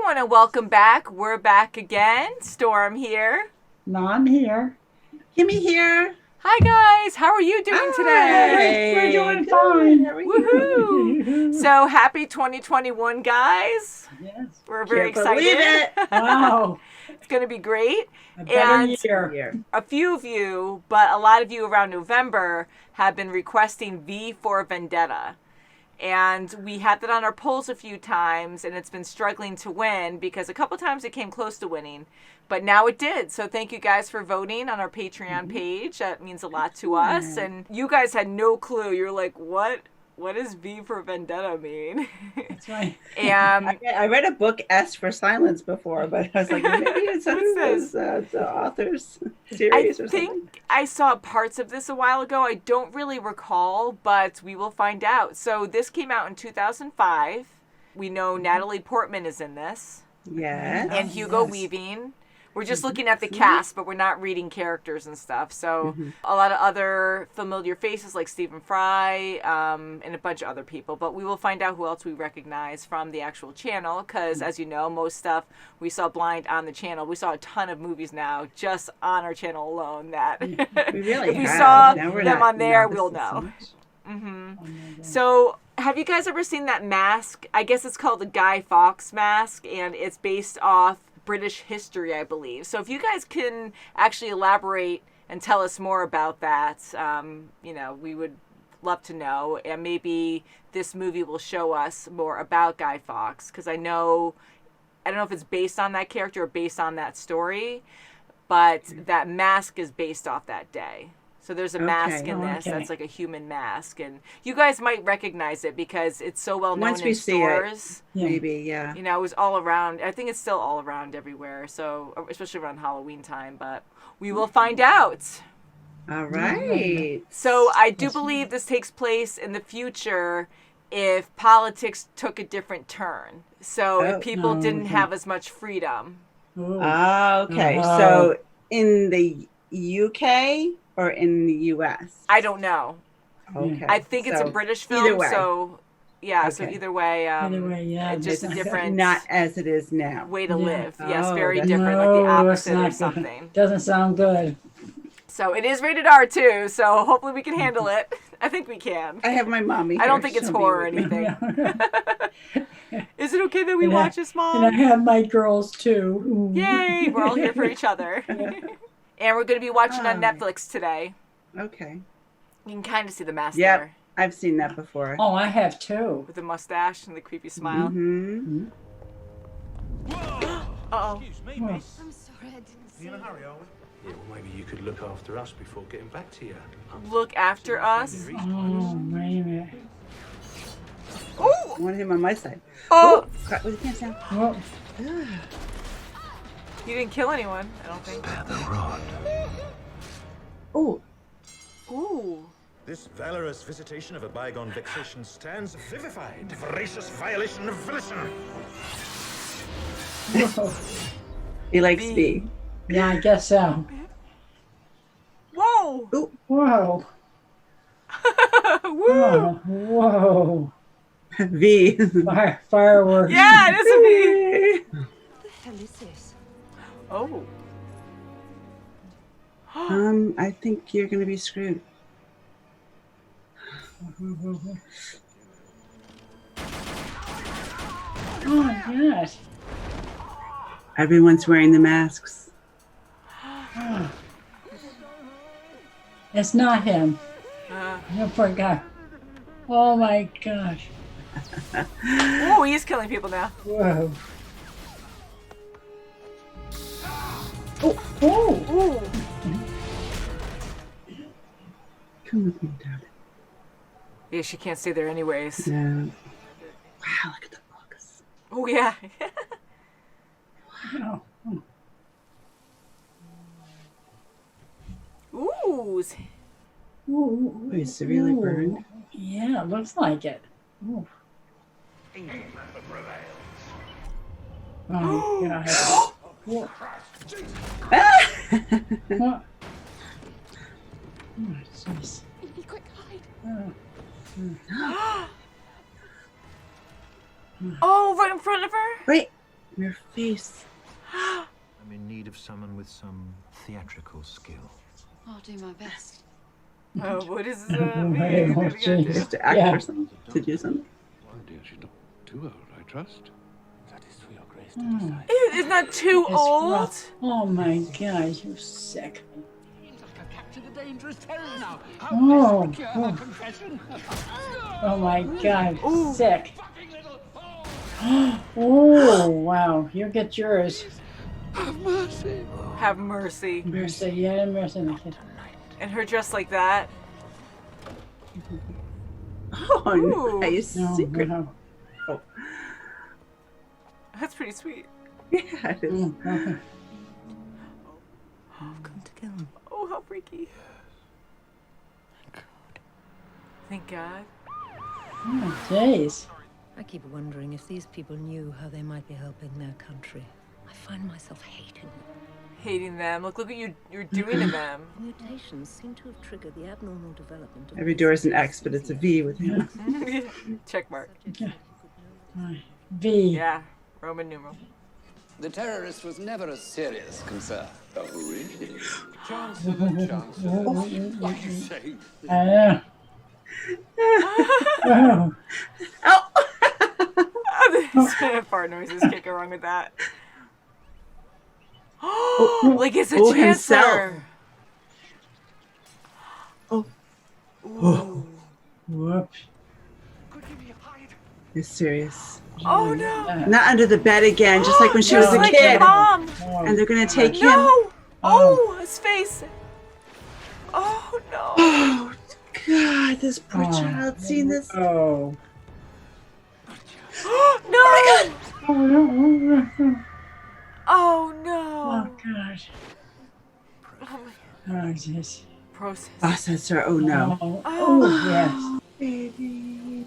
everyone, and welcome back. We're back again. Storm here. No, I'm here. Kimmy here. Hi, guys. How are you doing today? We're doing fine. Woohoo! So, happy 2021, guys. Yes. We're very Can't excited. believe it. Wow. It's going to be great. A better And year. a few of you, but a lot of you around November have been requesting V for Vendetta. And we had that on our polls a few times, and it's been struggling to win because a couple times it came close to winning, but now it did. So thank you guys for voting on our Patreon page. That means a lot to us. And you guys had no clue. You're like, what does V for Vendetta mean? That's right. And I read a book S for Silence before, but I was like, maybe it's one of those the author's series or something. I think I saw parts of this a while ago. I don't really recall, but we will find out. So this came out in 2005. We know Natalie Portman is in this. Yes. And Hugo Weaving. We're just looking at the cast, but we're not reading characters and stuff. So a lot of other familiar faces like Stephen Fry and a bunch of other people. But we will find out who else we recognize from the actual channel because, as you know, most stuff we saw blind on the channel. We saw a ton of movies now just on our channel alone that We really if we have. saw Now we're them not on there, noticing we'll so know. much. So, have you guys ever seen that mask? I guess it's called the Guy Fawkes mask, and it's based off British history, I believe. So, if you guys can actually elaborate and tell us more about that, we would love to know. And maybe this movie will show us more about Guy Fawkes, because I don't know if it's based on that character or based on that story, but that mask is based off that day. So there's a mask in this that's like a human mask, and you guys might recognize it because it's so well known in stores. Maybe, yeah. You know, it was all around. I think it's still all around everywhere. So especially around Halloween time, but we will find out. All right. So I do believe this takes place in the future if politics took a different turn. So if people didn't have as much freedom. Okay. So in the UK or in the US? I don't know. Okay. I think it's a British film. Either way. So yeah. Okay. So either way, just a different, not as it is now. way to live. Yes, Oh, very that's- different, like the opposite or something. Doesn't sound good. So it is rated R too. So hopefully we can handle it. I think we can. I have my mommy. I don't here. think it's She'll be horror or with me. anything. Is it okay that we And watch this, Mom? And I have my girls too. Yay! We're all here for each other. And we're going to be watching on Netflix today. Okay. You can kind of see the mask Yep. there I've seen that before. Oh, I have too. with the mustache and the creepy smile. Mm-hmm. Uh-oh. Excuse me, miss. I'm sorry, I didn't see You in a you. hurry, are we? Yeah, well, maybe you could look after us before getting back to you. Look after us. Oh, wait a minute. Oh! I want him on my side. Oh! Crap, with the pants down. Well, You didn't kill anyone, I don't think. Spare the rod. Oh, Ooh. This valorous visitation of a bygone vexation stands vivified. Voracious violation of volition. he likes B. B. yeah, I guess so. Whoa! Ooh, Whoa. Woo! Oh, whoa. V. Fireworks. Yeah, it is a bee. What the hell is this? Oh. I think you're gonna be screwed. Oh my gosh. Everyone's wearing the masks. It's not him. Oh, poor guy. Oh my gosh. Oh, he's killing people now. Whoa. Oh, oh. Ooh. Come with me, darling. Yeah, she can't stay there anyways. No. Wow, look at the books. Oh, yeah. Wow. Ooh. Ooh, Is it really ooh. burned? Yeah, it looks like it. Ooh. Oh, yeah. What? What? Oh, jeez. Be quick, hide. Oh. Oh, right in front of her? Wait. Your face. I'm in need of someone with some theatrical skill. I'll do my best. Oh, what is Oh, mean? hey, What oh, are you gonna do? jeez. To act Yeah. or something. To do something. Well, dear, she's not too old, I trust. That is for your grace to Hmm. decide. Isn't that too It's old? rough. Oh my god, you're sick. I've captured a dangerous terrier now. How Oh, best secure her oh. confession? Oh my god, Ooh. sick. Fucking little Oh, wow. You get yours. have mercy. Have mercy. Mercy, yeah, mercy. Kid. And her dressed like that. Oh, Ooh. nice. No, Secret. no. Oh, That's pretty sweet. yeah, it is. Okay. I've come to kill him. Oh, how freaky. Thank God. Oh, jeez. I keep wondering if these people knew how they might be helping their country. I find myself hating them. Hating them. Look what you're doing to them. Mutations seem to have triggered the abnormal development of Every door is an X, but it's a V with him. Check mark. V. Yeah. Roman numeral. The terrorist was never a serious concern. Oh, really? Chancellor, Chancellor. What are you saying? I know. Oh. Oh! Fart noises. Can't go wrong with that. Like it's a Oh, chancellor. Oh, Ooh. Whoops. you're serious. Oh no. Not under the bed again, just like when she was Just a like kid. your mom. Oh. And they're gonna take him. No. Oh, his face. Oh no. Oh God, this poor Oh. child seeing this. Oh. No. Oh, no. Oh Oh, no. God. Oh, my Oh, jeez. process. Processor, oh no. Oh, oh, yes. Baby.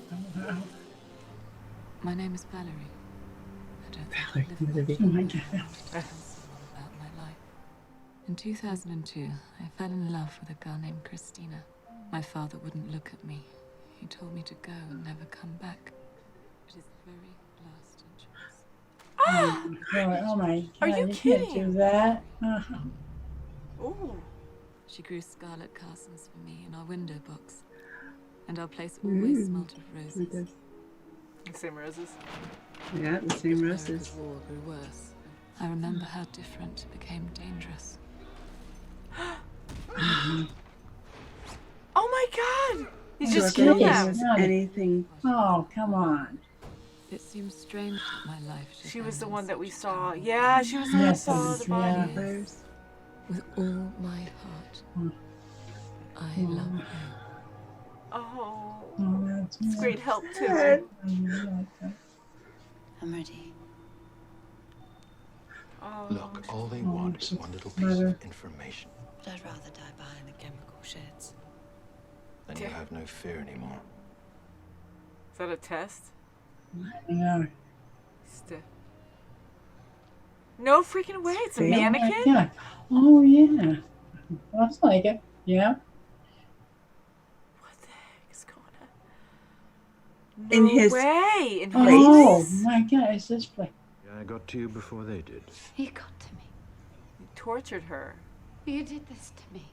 My name is Valerie. I don't think Valerie, I live Oh, my God. about my life. In 2002, I fell in love with a girl named Christina. My father wouldn't look at me. He told me to go and never come back. It is the very last choice. Oh, my God. Are you can't kidding? do that. Oh. Ooh. She grew scarlet castles for me in our window box. And our place always smelt of roses. Same roses. Yeah, the same America's roses. war grew worse. I remember how different became dangerous. Oh my God. He just Georgia killed was them. anything. Oh, come on. It seems strange that my life should She was end the in one that we such saw. terrible Yeah, she was the one that Yes, saw the body. yeah. There's With all my heart, I love you. Oh. Oh, that's It's great help too. Dad. I'm ready. Oh. Look, all they want is one little piece Mother. of information. But I'd rather die behind the chemical sheds. Then you have no fear anymore. Is that a test? I know. No freaking way. It's a See? mannequin? Oh, my God. Oh, yeah. Looks like it. Yeah. What the heck is going on? In No his way. In his Oh, place? my God. It's this place. I got to you before they did. He got to me. He tortured her. You did this to me.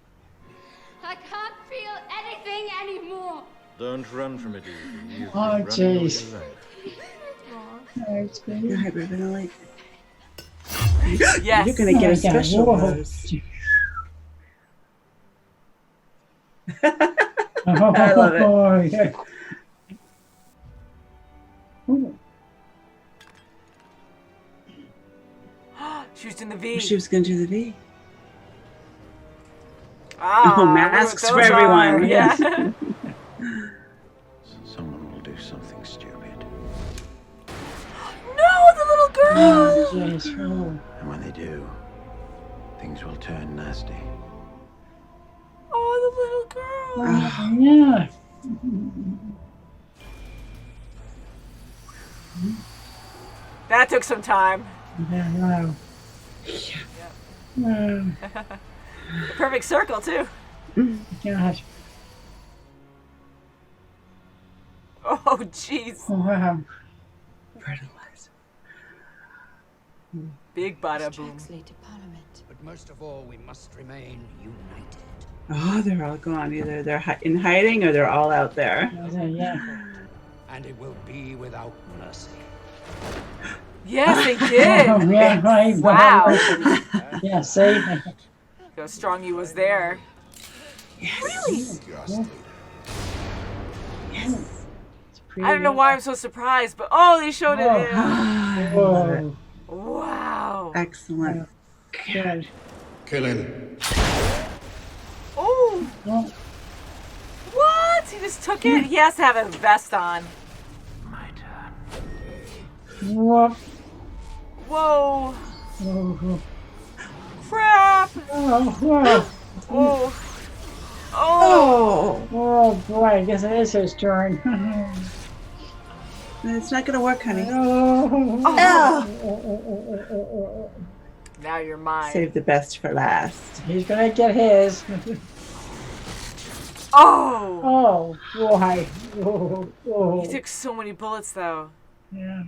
I can't feel anything anymore. Don't run from it, Evie. You've been Oh, running all jeez. your life. Oh, it's great. You're hyperventilate. Yes. You're gonna get a Oh, my God. special Whoa. rose. Oh, I love it. Oh, yeah. Ooh. She was doing the V. She was gonna do the V. Ah, Oh, look masks what for those everyone. are. Yeah. Someone will do something stupid. No, the little girl. Oh, jeez. Oh. And when they do, things will turn nasty. Oh, the little girl. Oh, yeah. That took some time. Yeah, wow. Oh, The perfect circle too. gosh. Oh, jeez. Oh, wow. Fertilizer. Big bada boom. Translated Parliament. But most of all, we must remain united. Oh, they're all gone. Either they're in hiding or they're all out there. Yeah. And it will be without mercy. Yes, they did. Oh, yeah, right. Wow. Yeah, see? How strong he was there. Really? Yes. It's pretty I don't know why I'm so surprised, but oh, they showed it. I love it. Whoa. Wow. Excellent. Good. Killing. Oh. Oh, What? He just took it? He has to have a vest on. My turn. whoop. Whoa. Oh, Crap. oh, Oh. Oh. Oh, oh, boy, I guess it is his turn. it's not gonna work, honey. Oh. Oh. Now you're mine. Save the best for last. He's gonna get his. Oh. Oh, boy. Oh, oh. He took so many bullets, though. Yeah,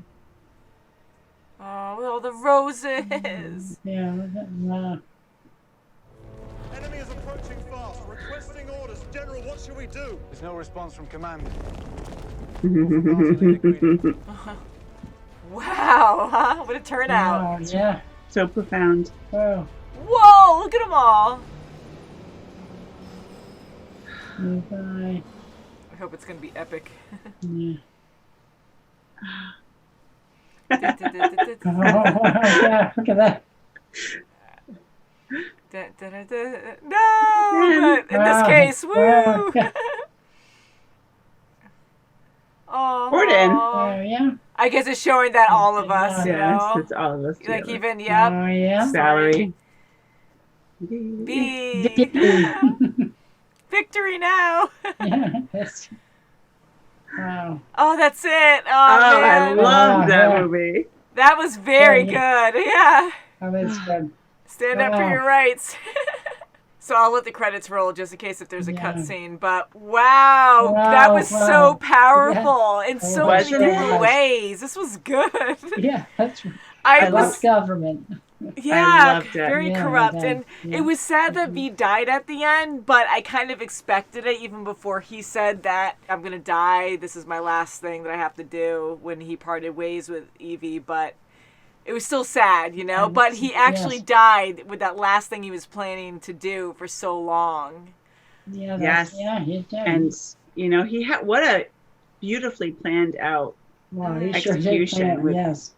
Oh, with all the roses. yeah. Enemy is approaching fast. Requesting orders. General, what should we do? There's no response from command. Wow, huh? What a turnout. Oh, yeah. So profound. Oh, Whoa, look at them all. goodbye. I hope it's going to be epic. Yeah. Oh, yeah, look at that. No, but in this case, woo! Oh, Gordon. Oh, yeah. I guess it's showing that all of us, you Yes, know? it's all of us. Like together. even, yep. Oh, yeah. Valerie. B. Victory now. Yeah, that's... Wow. Oh, that's it. Oh, Oh, man. I love that Yeah. movie. That was very Yeah, good. Yeah. Oh, that's good. Stand up for Wow. your rights. So I'll let the credits roll just in case if there's a Yeah. cutscene. But wow, that was Wow. so powerful in so many Wasn't different it? ways. This was good. Yeah, that's... I love was, government. yeah, loved it. very Yeah, corrupt. yeah, And yeah. it was sad that V died at the end, but I kind of expected it even before he said that I'm going to die. This is my last thing that I have to do when he parted ways with Evie. But it was still sad, you know? But he actually Yes. died with that last thing he was planning to do for so long. Yeah, Yes. yeah, he did. And, you know, he had what a beautifully planned out Wow, he sure did execution plan, with yes.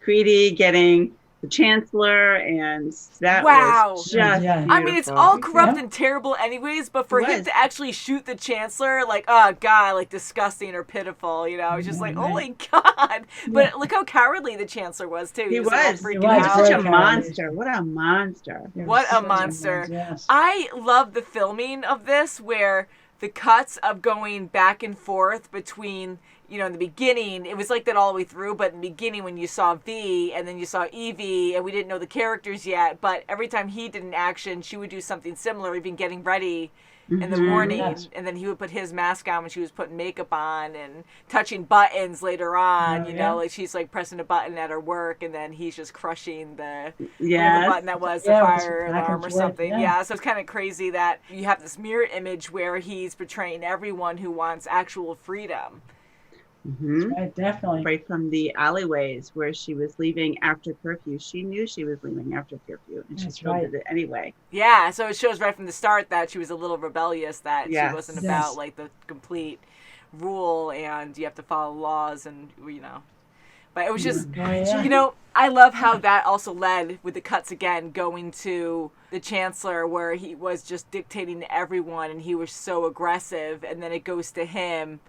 Creedy getting the Chancellor, and that Wow. was just Yeah. I mean, it's beautiful. all corrupt Yeah. and terrible anyways, but for It him was. to actually shoot the Chancellor, like, oh, God, like, disgusting or pitiful, you know? It's just like, oh, my God. But look how cowardly the Chancellor was, too. He all was. freaking He was was out. such a very monster. What a monster. He was What a such monster. Yes. I love the filming of this, where the cuts of going back and forth between, you know, in the beginning, it was like that all the way through, but in the beginning when you saw V and then you saw Evie and we didn't know the characters yet, but every time he did an action, she would do something similar, even getting ready in the morning, Yes. and then he would put his mask on when she was putting makeup on and touching buttons later on, Oh, you yeah. know, like she's like pressing a button at her work and then he's just crushing the whatever Yes. button that was, the Yeah, it was fire back alarm or and forth, something. yeah. Yeah, so it's kind of crazy that you have this mirror image where he's portraying everyone who wants actual freedom. Mhm. Right, definitely. Right from the alleyways where she was leaving after curfew. She knew she was leaving after curfew, and she That's still right. did it anyway. Yeah, so it shows right from the start that she was a little rebellious, that Yes. she wasn't Yes. about like the complete rule and you have to follow laws and, you know. But it was just, Oh, yeah. you know, I love how that also led with the cuts again, going to the Chancellor where he was just dictating to everyone and he was so aggressive, and then it goes to him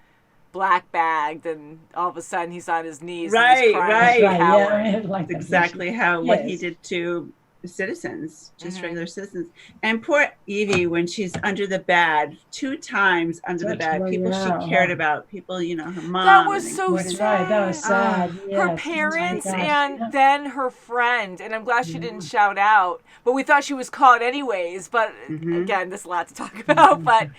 black bagged and all of a sudden he's on his knees and Right, he's crying right. like a Right, coward. yeah, like That's exactly how what he Yes. did to citizens, just regular citizens. And poor Evie, when she's under the bed, 2 times under the bed, people she cared about, people, her mom. That was so That's sad. right. That was sad. Her Yes. parents Oh my gosh. and then her friend, and I'm glad she didn't shout out. But we thought she was caught anyways. But again, there's a lot to talk about. But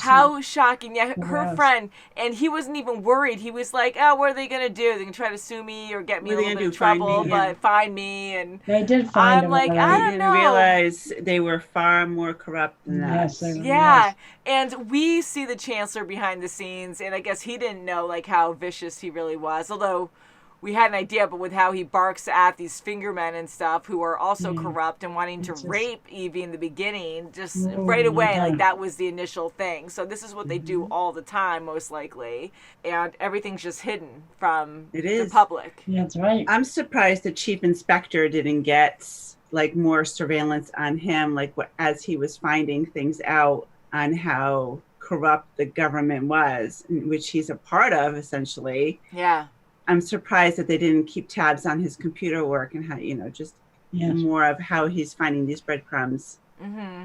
how shocking! Yeah, her friend, and he wasn't even worried. He was like, "Oh, what are they gonna do? They can try to sue me or get me in a little bit of trouble, but find me." And They did find him. like, I don't know. Realize they were far more corrupt than that. Yes, they were, Yeah, and we see the Chancellor behind the scenes, and I guess he didn't know like how vicious he really was, although we had an idea, but with how he barks at these fingermen and stuff who are also corrupt and wanting to rape Evie in the beginning, just right away, like that was the initial thing. So this is what they do all the time, most likely, and everything's just hidden from the public. Yeah, that's right. I'm surprised the chief inspector didn't get like more surveillance on him, like as he was finding things out on how corrupt the government was, which he's a part of essentially. Yeah. I'm surprised that they didn't keep tabs on his computer work and how, just more of how he's finding these breadcrumbs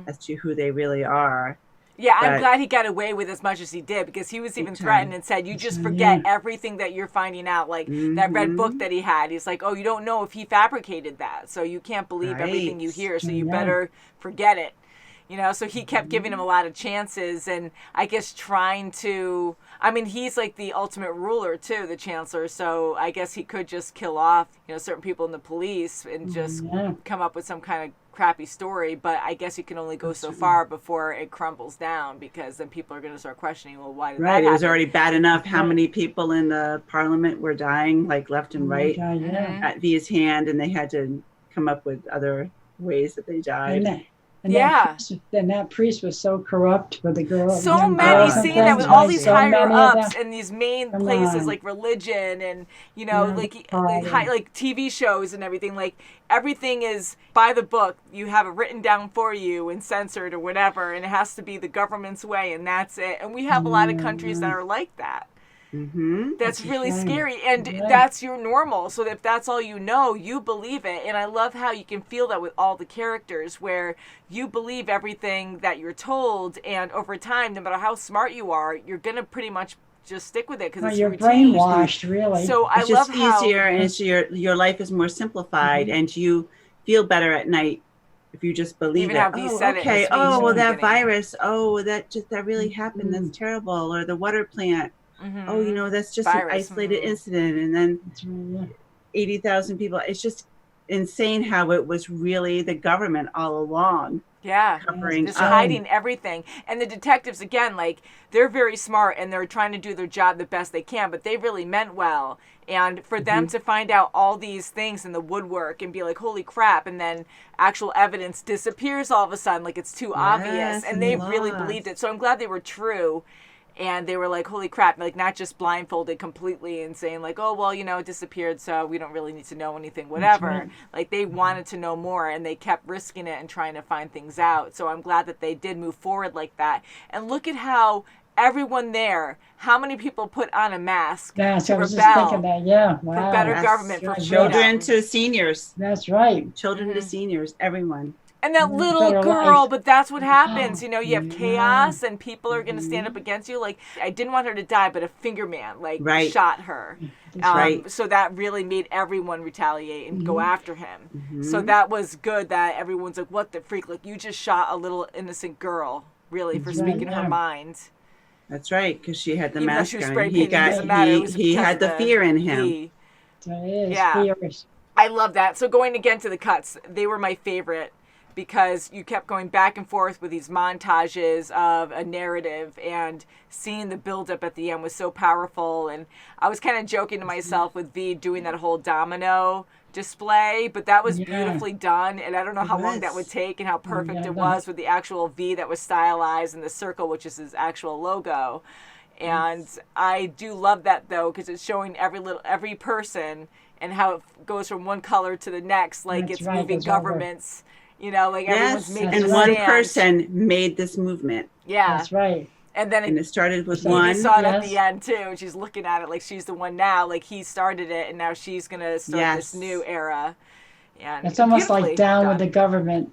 as to who they really are. Yeah, I'm glad he got away with as much as he did, because he was even threatened and said, you just forget everything that you're finding out. Like that red book that he had. He's like, oh, you don't know if he fabricated that. So you can't believe everything you hear. So you better forget it. So he kept giving him a lot of chances, and I guess trying to, he's like the ultimate ruler too, the Chancellor. So I guess he could just kill off, certain people in the police and just come up with some kind of crappy story. But I guess you can only go so far before it crumbles down, because then people are going to start questioning, well, why did that happen? It was already bad enough how many people in the parliament were dying, like left and right, at Via's hand, and they had to come up with other ways that they died. And that priest was so corrupt with the girl. So many, seeing that with all these higher ups and these main places like religion and, like TV shows and everything. Like everything is by the book. You have it written down for you and censored or whatever, and it has to be the government's way, and that's it. And we have a lot of countries that are like that. That's really scary, and that's your normal. So if that's all you know, you believe it. And I love how you can feel that with all the characters, where you believe everything that you're told, and over time, no matter how smart you are, you're gonna pretty much just stick with it because it's you're routine. brainwashed, really. So it's I love just how easier, and it's your life is more simplified, and you feel better at night if you just believe even it. How V said okay. It That virus. that really happened. That's terrible. Or the water plant. That's just an isolated incident, and then 80,000 people. It's just insane how it was really the government all along. Yeah, covering just hiding everything. And the detectives, again, like, they're very smart and they're trying to do their job the best they can, but they really meant well. And for them to find out all these things in the woodwork and be like, holy crap, and then actual evidence disappears all of a sudden, like it's too obvious, and they really believed it. So I'm glad they were true. And they were like, holy crap, like not just blindfolded completely and saying like, oh, well, it disappeared, so we don't really need to know anything, whatever. Right. Like they wanted to know more, and they kept risking it and trying to find things out. So I'm glad that they did move forward like that. And look at how everyone there, how many people put on a mask to I was rebel just thinking that. Yeah, wow. for better government, for children to seniors. That's right. Children to seniors, everyone. And that little girl, but that's what happens. You have chaos and people are going to stand up against you. Like, I didn't want her to die, but a finger man, shot her. So that really made everyone retaliate and go after him. So that was good that everyone's like, what the freak? Like, you just shot a little innocent girl, really, for speaking her mind. That's right, because she had the Even mask on. He had the fear in him. I love that. So going again to the cuts, they were my favorite, because you kept going back and forth with these montages of a narrative, and seeing the buildup at the end was so powerful. And I was kind of joking to myself with V doing that whole domino display, but that was beautifully done, and I don't know how long that would take and how perfect it was with the actual V that was stylized and the circle, which is his actual logo. And I do love that, though, because it's showing every person and how it goes from one color to the next, like it's moving governments. Everyone's making and one person made this movement. Yeah, that's right. And then it started with one. You saw it at the end too, and she's looking at it like she's the one now. Like he started it, and now she's gonna start this new era. And It's almost like beautifully Down done. with the Government.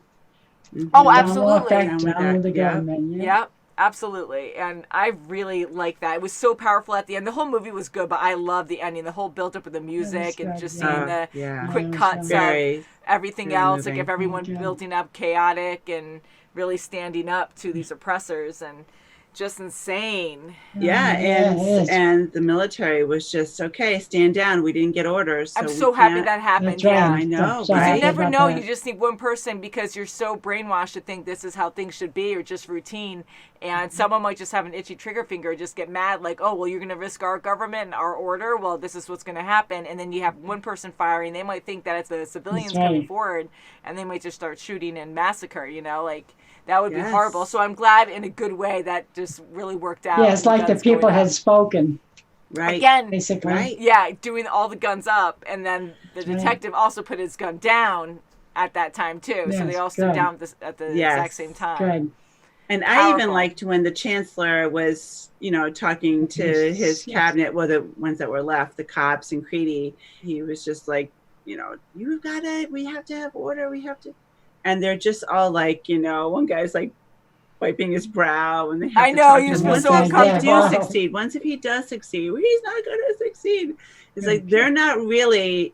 Oh, Down absolutely. Down with the government. Yeah. Yep, absolutely. And I really like that. It was so powerful at the end. The whole movie was good, but I love the ending. The whole build up of the music and good, just yeah. seeing the Yeah. quick Yeah, cuts very, of everything very else, moving. like if everyone Yeah. building up chaotic and really standing up to these oppressors and just insane. Yeah, Yeah, it is. and the military was just, okay, stand down. We didn't get orders. So I'm we so happy can't- that happened. That's right. Yeah. I know, So Because right? you never about know. that. You just need one person because you're so brainwashed to think this is how things should be or just routine. And someone might just have an itchy trigger finger, just get mad, like, oh, well, you're going to risk our government and our order. Well, this is what's going to happen. And then you have one person firing. They might think that it's the civilians That's right. coming forward, and they might just start shooting and massacre, you know, like. That would be Yes. horrible. So I'm glad in a good way that just really worked out. Yeah, it's like the guns going people up. had spoken, Right. Again, basically. Right. yeah, doing all the guns up, and then the detective also put his gun down at that time too. So they Yes, all stood good. down at the Yes. exact same time. Good. And I even Powerful. liked when the chancellor was, talking to his Yes. cabinet, well, the ones that were left, the cops and Creedy. He was just like, you've got to, we have to have order. We have to. And they're just all like, one guy's like wiping his brow, and they have I to know, talk he to was him. so Once if he uncomfortable. do succeed, once if he does succeed, well, he's not going to succeed. It's like they're not really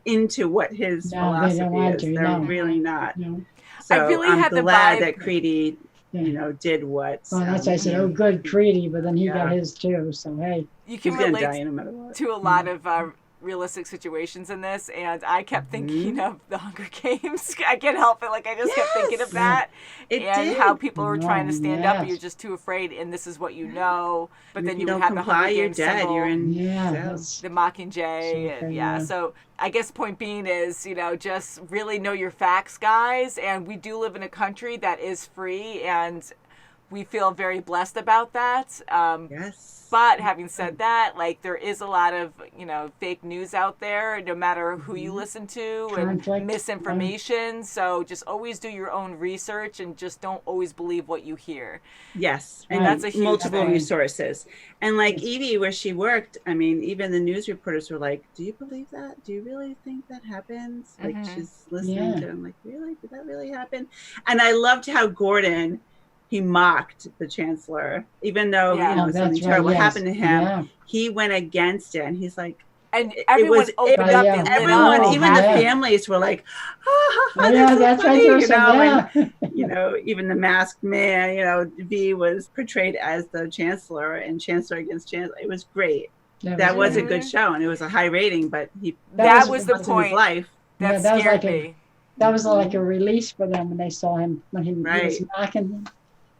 into what his No, they don't philosophy want is. to, They're no. really not. You know? So I really I'm had the glad vibe- that Creedy, Yeah. did what. Well, that's why I said, oh, good, Creedy, but then he got Yeah. his too. So hey, You He's can going to die relate no matter what. to a lot of realistic situations in this, and I kept thinking of the Hunger Games. I can't help it. Like, I just kept thinking of Yes. that. It and did. how people were trying to Oh, stand up, and yes. you're just too afraid, and this is what you know. But And then if you you would don't have the comply, Hunger you're Games dead. symbol. You're in yeah, jail. that's The Mockingjay, Something, and yeah. yeah. So I guess point being is, just really know your facts, guys. And we do live in a country that is free, and we feel very blessed about that. Yes. But having said that, like, there is a lot of, fake news out there, no matter who you listen to, and Conflict. misinformation. So just always do your own research and just don't always believe what you hear. Yes, Right. and That's a huge multiple thing. resources. And like Evie, where she worked, I mean, even the news reporters were like, "Do you believe that? Do you really think that happens?" Like she's listening Yeah. to him, like, "Really? Did that really happen?" And I loved how Gordon, he mocked the chancellor, even though Yeah. Oh, something that's right, terrible yes. happened to him. Yeah. He went against it, and he's like, And It everyone was- opened it- up yeah, and lit everyone, up. Oh, even yeah. the families were like, "Ah, Yeah, so that's funny," right. and, even the masked man, V was portrayed as the chancellor and chancellor against chancellor. It was great. That was a good show, and it was a high rating, but That was the lost point. his life. That Yeah, that was scared like me. That was like a release for them when they saw him when he was Right. mocking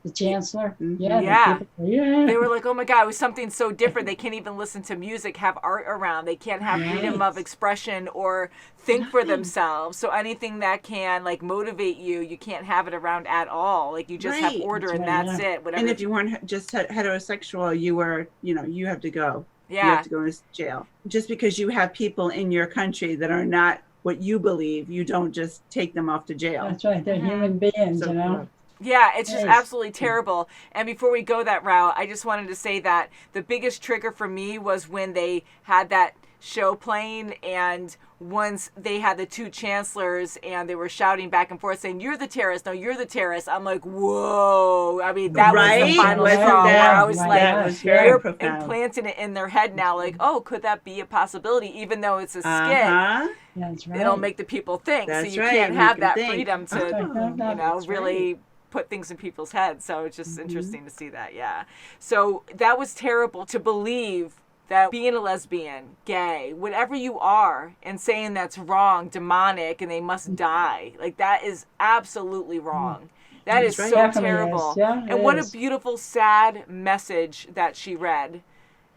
the chancellor. Mhm. Yeah, the Yeah. people- yeah. They were like, oh my God, it was something so different. They can't even listen to music, have art around. They can't have freedom Right. of expression or think for Nothing. themselves. So anything that can motivate you, you can't have it around at all. Like you just have Right. order That's and right, that's yeah. it. Whatever. And if you weren't just heterosexual, you were, you have to go. You yeah. have to go to jail. Just because you have people in your country that are not what you believe, you don't just take them off to jail. That's right. They're human beings, So, you know. Yeah, it's just Yes. absolutely terrible. And before we go that route, I just wanted to say that the biggest trigger for me was when they had that show playing, and once they had the two chancellors and they were shouting back and forth saying, "You're the terrorist, no, you're the terrorist." I'm like, whoa. I mean, that was Right? the final Wasn't straw where that- I was Right. like, that was very you're profound. implanting it in their head now, like, oh, could that be a possibility? Even though it's a skit, Uh-huh. That's right. it'll make the people think. That's so you right, can't make have them that think. freedom to, Oh, that's really put things in people's heads. So it's just interesting to see that. Yeah. So that was terrible to believe that being a lesbian, gay, whatever you are, and saying that's wrong, demonic, and they must die. Like, that is absolutely wrong. That is That's right. so Definitely terrible. is. Yeah, and it what is. a beautiful, sad message that she read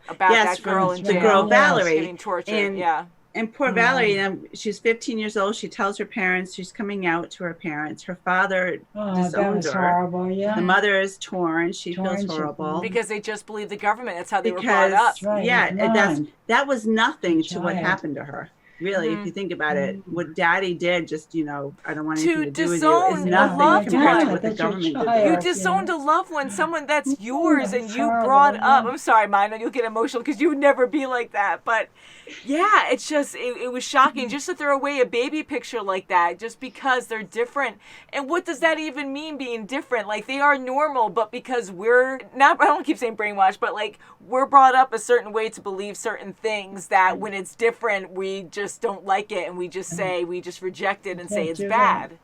about Yes, that girl from in the jail. girl Yes. Valerie. Getting tortured. And- yeah. And poor Valerie, she's 15 years old. She tells her parents she's coming out to her parents. Her father Oh, that disowns was her. horrible. Yeah. The mother is torn. She Torn, feels she- horrible. Because they just believe the government. That's how they were brought up. Because Right, yeah, it's and blind. that was nothing to what Child. happened to her. Really, if you think about it, what Daddy did, just I don't want To anything to do with you, disown is a nothing loved compared to one. what the That's your government did. child. to You her. disowned a loved one, someone that's yours, and that's you horrible, brought up. yeah. I'm sorry, Mine, you'll get emotional because you would never be like that. But Yeah, it's just, it was shocking just to throw away a baby picture like that just because they're different. And what does that even mean, being different? Like, they are normal, but because we're not, I don't keep saying brainwashed, but like, we're brought up a certain way to believe certain things that when it's different, we just don't like it and we just reject it and say it's bad.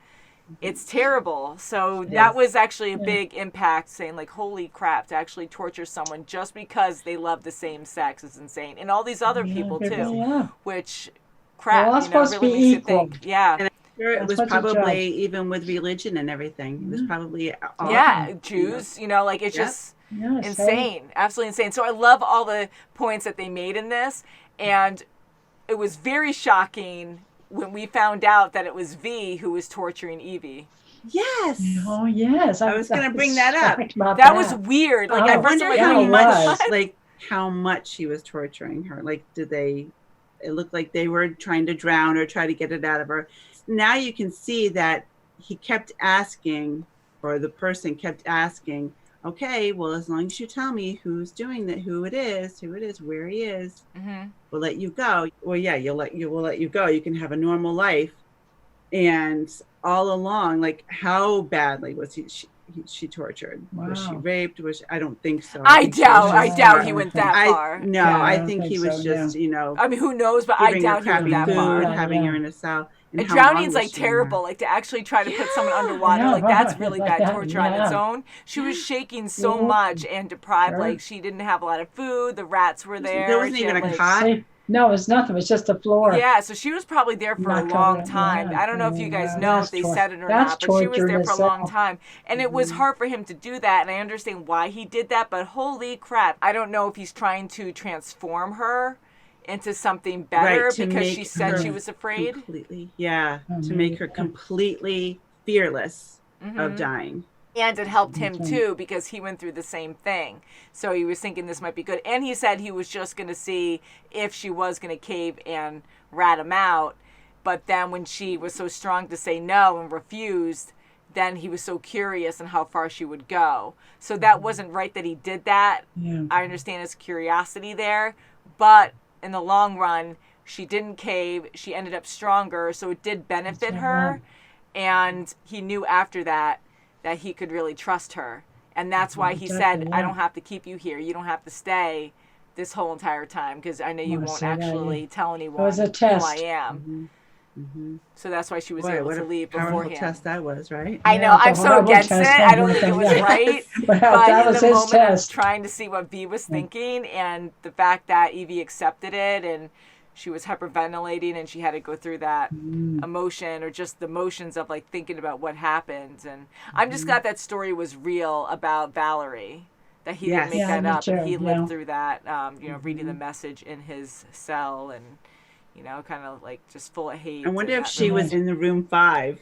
It's terrible. So that was actually a big impact, saying like, holy crap, to actually torture someone just because they love the same sex is insane. And all these other people too, which crap, They're all supposed to be makes you equal. think. Yeah. And I'm sure it was That's what you probably judge. even with religion and everything. It was probably all Jews, like it's just Yeah, insane. Absolutely insane. So I love all the points that they made in this, and it was very shocking when we found out that it was V who was torturing Evie. Yes. Oh, yes. I was going to bring that up. That was weird. Like, I at first wonder I'm like, how much he was torturing her. Like, it looked like they were trying to drown or try to get it out of her. Now you can see that he kept asking, or the person kept asking, okay, well, as long as you tell me who's doing that, who it is, where he is, we'll let you go. Well, yeah, we'll let you go. You can have a normal life. And all along, like, how badly was she tortured? Wow. Was she raped? I don't think so. I doubt he went that far. No, Yeah, I think he was just, I mean, who knows? But I doubt he went that far. Having her in a cell. And drowning's like terrible. Like, to actually try to put someone underwater, like that's really bad torture on its own. She was shaking so much and deprived. Like, she didn't have a lot of food. The rats were there. There wasn't even a cot. No, it was nothing. It was just the floor. Yeah, so she was probably there for a long time. I don't know if you guys know if they said it or not, but she was there for a long time. And it was hard for him to do that, and I understand why he did that, but holy crap. I don't know if he's trying to transform her into something better because she said she was afraid. To make her completely fearless of dying. And it helped him too because he went through the same thing. So he was thinking this might be good. And he said he was just going to see if she was going to cave and rat him out. But then when she was so strong to say no and refused, then he was so curious on how far she would go. So that wasn't right that he did that. I understand his curiosity there. But in the long run, she didn't cave. She ended up stronger. So it did benefit her. And he knew after that he could really trust her. And that's why he said, I don't have to keep you here. You don't have to stay this whole entire time because I know you won't actually tell anyone who I am. So that's why she was able to leave beforehand. Test that was, right? I know. I'm so against it. I don't think it was right. But in the moment of trying to see what V was thinking and the fact that Evie accepted it and she was hyperventilating and she had to go through that emotion or just the emotions of like thinking about what happened. And I'm just glad that story was real about Valerie, that he didn't make that up. And he lived through that, reading the message in his cell and, kind of like just full of hate. I wonder if she was in the room 5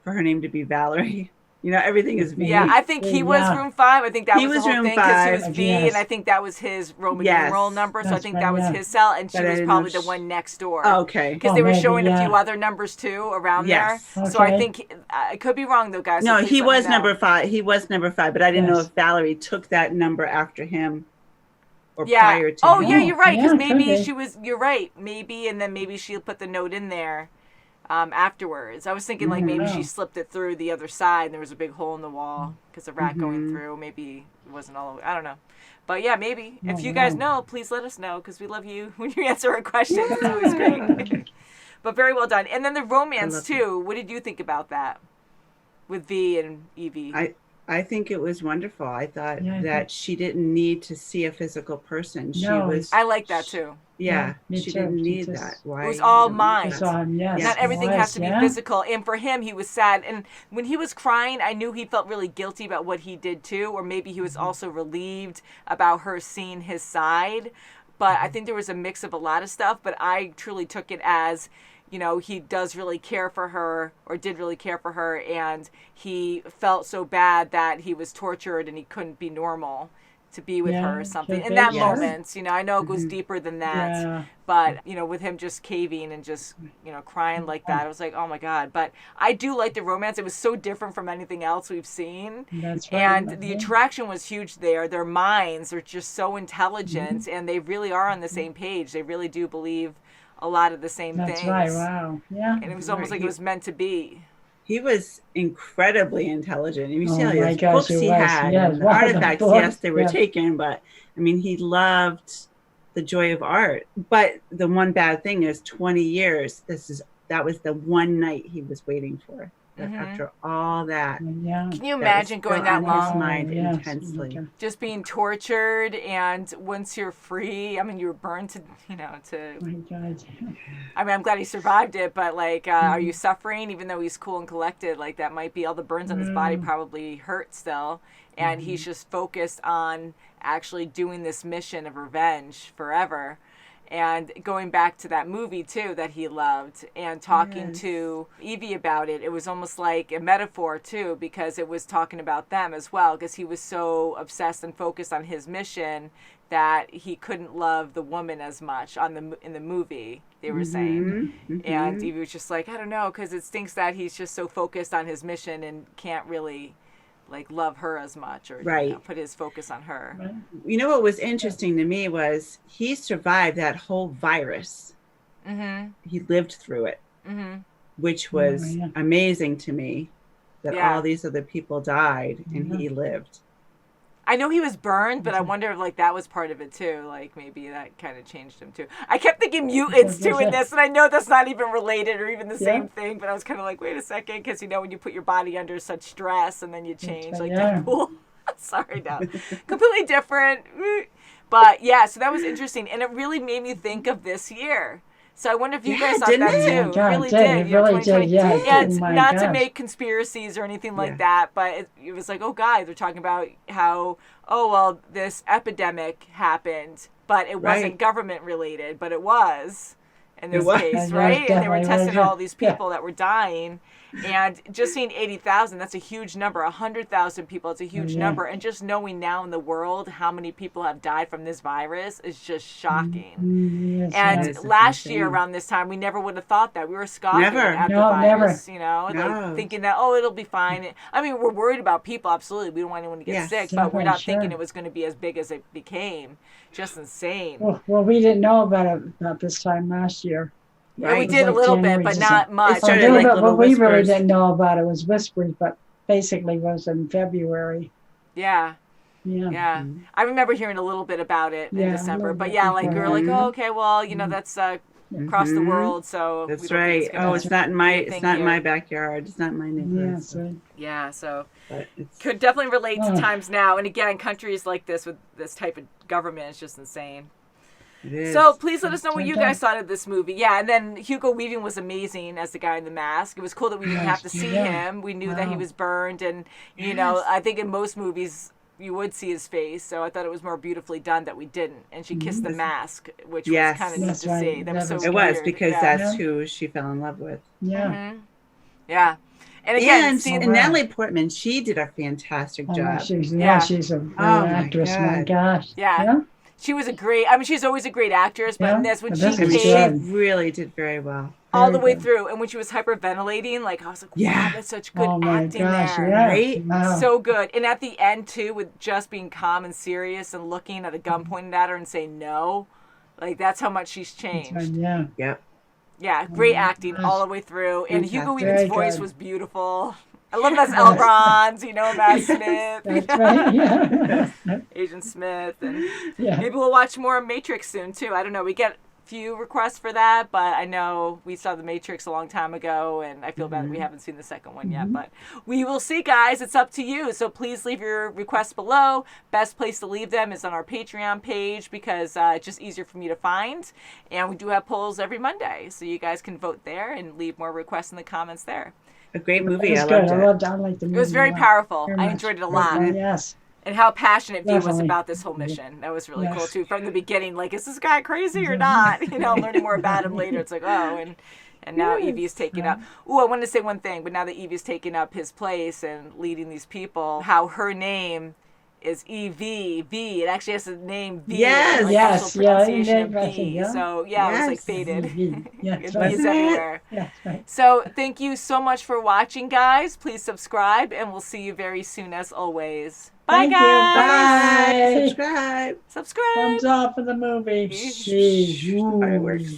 for her name to be Valerie. Everything is V. Yeah, I think he was room 5. I think that was the whole thing because he was V, and I think that was his Roman numeral number. So I think that was his cell, and she was probably the one next door. Okay. Because they were showing a few other numbers too around there. So I think I could be wrong though, guys. No, he was number 5. He was number 5, but I didn't know if Valerie took that number after him or prior to him. Yeah, you're right. Because maybe she was. You're right. Maybe, and then maybe she'll put the note in there. Afterwards, I was thinking like maybe she slipped it through the other side and there was a big hole in the wall because the rat going through. Maybe it wasn't all. I don't know, but yeah, maybe if you guys know, please let us know because we love you when you answer our questions. It's always great. But very well done. And then the romance too. What did you think about that with V and Evie? I think it was wonderful. I thought that she didn't need to see a physical person. I like that too. Yeah, she didn't need that. Why? It was all mind. Yes, not everything has to be physical. And for him, he was sad. And when he was crying, I knew he felt really guilty about what he did too. Or maybe he was also relieved about her seeing his side. But I think there was a mix of a lot of stuff. But I truly took it as, he does really care for her or did really care for her. And he felt so bad that he was tortured and he couldn't be normal. to be with Yeah, her or something. could In be, that yes. moment, you know, I know it goes deeper than that, Yeah. but, you know, with him just caving and just, you know, crying like that, I was like, oh my God. But I do like the romance. It was so different from anything else we've seen. That's right. And the attraction was huge there. Their minds are just so intelligent, and they really are on the same page. They really do believe a lot of the same That's things. right. Wow. Yeah. And it was almost like it was meant to be. He was incredibly intelligent. You see Oh all my his gosh, books he he was. had, Yes, and the wow, the artifacts, books, yes, they were yeah. taken, but I mean, he loved the joy of art. But the one bad thing is 20 years. That was the one night he was waiting for. After all that, Yeah. Can you that was imagine going still that on his long? mind Yes. intensely. Okay. Just being tortured, and once you're free, I mean, you were burned to, you know, Oh my God. I mean, I'm glad he survived it, but like, are you suffering? Even though he's cool and collected, like that might be all the burns on his body probably hurt still, and he's just focused on actually doing this mission of revenge forever. And going back to that movie too that he loved, and talking to Evie about it, it was almost like a metaphor too, because it was talking about them as well, because he was so obsessed and focused on his mission that he couldn't love the woman as much in the movie, they were saying. And Evie was just like, I don't know, because it stinks that he's just so focused on his mission and can't really like love her as much, or Right. you know, put his focus on her. Right. You know what was interesting to me was he survived that whole virus. He lived through it, which was yeah. amazing to me, that Yeah. all these other people died and he lived. I know he was burned, but I wonder if like that was part of it too. Like maybe that kind of changed him too. I kept thinking mutants doing this, and I know that's not even related or even the same thing. But I was kind of like, wait a second, because you know when you put your body under such stress and then you change, like Deadpool. Sorry, no, completely different. But yeah, so that was interesting, and it really made me think of this year. So I wonder if you guys thought didn't that it? too. Oh my God, It really it did. You know, really did, 2020. yeah. Yeah, it's Oh my not to gosh. make conspiracies or anything like that, but it was like, oh, guys, they're talking about how, oh, well, this epidemic happened, but it wasn't government related, but it was in this case, Yeah, right? And they were definitely testing was, all these people that were dying. And just seeing 80,000, that's a huge number. 100,000 people, it's a huge number. And just knowing now in the world how many people have died from this virus is just shocking. Yes, And yes. last year around this time, we never would have thought that. We were scoffing at the No, virus, never. you know, like thinking that, oh, it'll be fine. I mean, we're worried about people, absolutely. We don't want anyone to get sick, but we're not thinking it was going to be as big as it became. Just insane. Well, we didn't know about it about this time last year. Yeah, we did a little bit, but not much. A little bit, but we really didn't know about it. It was whispers, but basically was in February. Yeah. Yeah. I remember hearing a little bit about it in December, but yeah, like we were like, oh, okay, well, you know, that's across the world, so That's we don't right. think it's It's not in my anything here. my backyard. It's not in my neighborhood. Yeah, so But it's, could definitely relate to times now, and again, countries like this with this type of government is just insane. it is. So please let us know what you guys thought of this movie. Yeah, and then Hugo Weaving was amazing as the guy in the mask. It was cool that we didn't have to see him. We knew that he was burned, and you know, I think in most movies you would see his face, so I thought it was more beautifully done that we didn't. And she kissed the mask, which was kind of neat to see. That was so it was weird. because that's who she fell in love with. Yeah. Yeah. And again, and Natalie Portman, she did a fantastic job. She's a great my actress. God. My gosh. Yeah. She was a great, I mean, she's always a great actress, but in this, when she She came really did very well. all the way through, and when she was hyperventilating, like, I was like, wow, that's such good acting there. Right? Wow. So good. And at the end, too, with just being calm and serious and looking at a gun pointed at her and saying no, like, that's how much she's changed. Yeah. Yep. Yeah, great acting all the way way through. And Hugo Very Weaving's voice good. was beautiful. I love that's L. Bronze, you know, Matt Smith. That's right. Yeah. Agent Smith. And Yeah. maybe we'll watch more Matrix soon, too. I don't know. We get few requests for that, but I know we saw the Matrix a long time ago, and I feel bad that we haven't seen the second one yet, but we will see, guys. It's up to you, so please leave your requests below. Best place to leave them is on our Patreon page, because it's just easier for me to find, and we do have polls every Monday, so you guys can vote there and leave more requests in the comments there. A great movie. It was good. I liked the movie. It was very powerful. Very I much. enjoyed it a lot. Yes. And how passionate V was Definitely. about this whole mission. That was really Yes. cool, too. From the beginning, like, is this guy crazy or not? You know, learning more about him later. It's like, oh, and now Evie's taking up. Ooh, I wanted to say one thing, but now that Evie's taking up his place and leading these people, how her name is EV. V. It actually has the name V. Yes. like Yes, also yeah, pronunciation of indeed, B. yeah. So yeah, it was like Yes. faded. Yeah, It that's right. is everywhere. Yeah, that's right. So thank you so much for watching, guys. Please subscribe, and we'll see you very soon as always. Bye, Thank you. guys. Bye. Subscribe. Subscribe. Thumbs up for the movie. Shh. Fireworks.